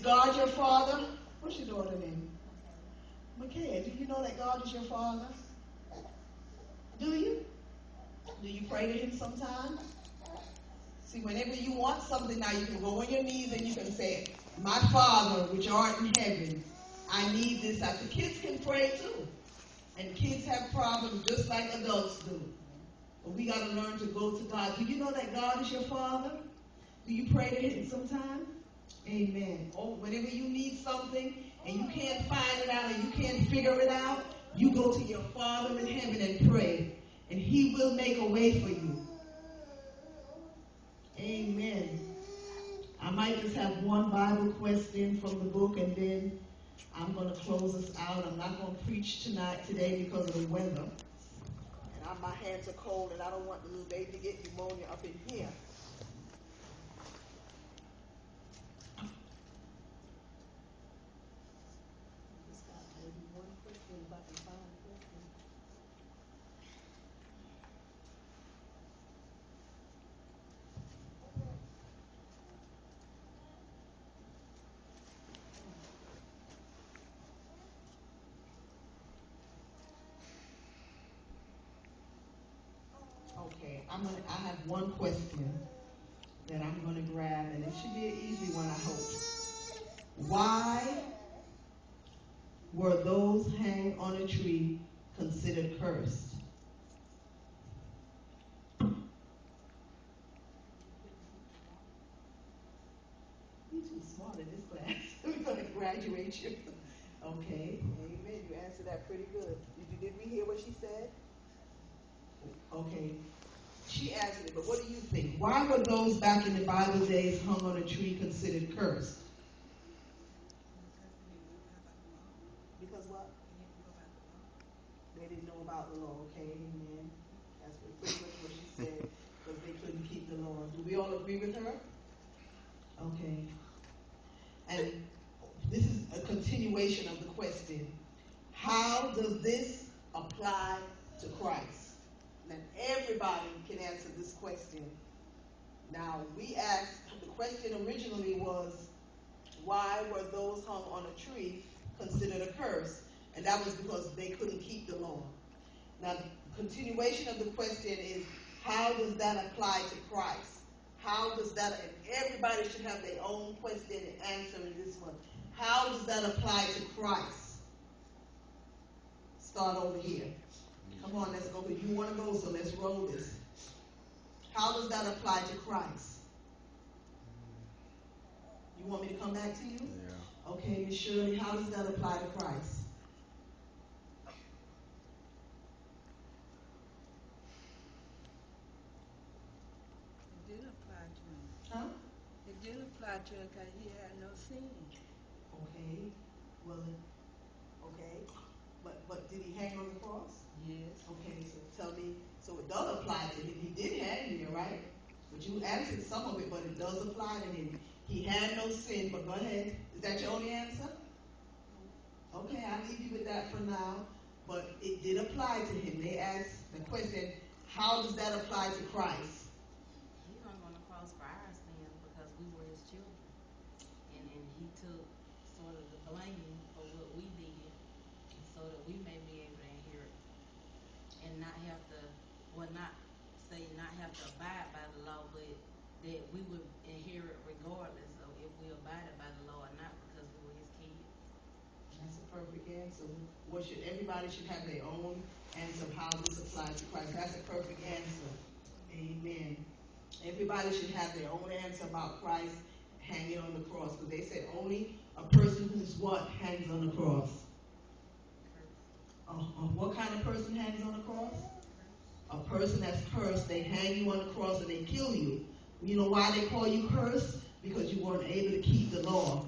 God your father? What's your daughter's name? Micaiah. Do you know that God is your father? Do you? Do you pray to him sometimes? See, whenever you want something now, you can go on your knees and you can say, my Father, which art in heaven, I need this. The kids can pray too. And kids have problems just like adults do. But we got to learn to go to God. Do you know that God is your Father? Do you pray to him sometime? Amen. Or whenever you need something and you can't find it out and you can't figure it out, you go to your Father in heaven and pray. And he will make a way for you. Amen. I might just have one Bible question from the book and then I'm going to close us out. I'm not going to preach today because of the weather. And my hands are cold and I don't want the little baby to get pneumonia up in here. Just got maybe one question if I can find a question. Okay, I have one question that I'm going to grab, and it should be an easy one, I hope. Why were those hanged on a tree considered cursed? You're too smart in this class. We're going to graduate you. Okay, amen. You answered that pretty good. Did we hear what she said? Okay. She answered it, but what do you think? Why were those back in the Bible days hung on a tree considered cursed? Because what? They didn't know about the law. Okay, amen. That's pretty much what she said, because they couldn't keep the law. Do we all agree with her? Okay. And this is a continuation of the question. How does this apply to Christ? Now, everybody can answer this question. Now, we asked, the question originally was, why were those hung on a tree considered a curse? And that was because they couldn't keep the law. Now, the continuation of the question is, how does that apply to Christ? How does that, and everybody should have their own question and answer in this one. How does that apply to Christ? Start over here. Come on, let's go. You want to go, so let's roll this. How does that apply to Christ? You want me to come back to you? Yeah. Okay, Miss Shirley, how does that apply to Christ? It did apply to him. Huh? It did apply to him because he had no sin. Okay. Well, okay. But did he hang on the cross? Yes. Okay, so tell me, so it does apply to him. He did hang here, right? But you answered some of it, but it does apply to him. He had no sin, but go ahead. Is that your only answer? Okay, I'll leave you with that for now. But it did apply to him. They asked the question, how does that apply to Christ? He hung on the cross for our sins because we were his children. And he took sort of the blame for what we did so that we may be able to inherit and not have to, well, not have to abide by the law, but that we would inherit regardless of if we abided by the law or not because we were his kids. That's a perfect answer. Everybody should have their own answer of how this applies to Christ. That's a perfect answer. Amen. Everybody should have their own answer about Christ hanging on the cross, because they said only a person who's what hangs on the cross? What kind of person hangs on the cross? A person that's cursed. They hang you on the cross and they kill you. You know why they call you cursed? Because you weren't able to keep the law.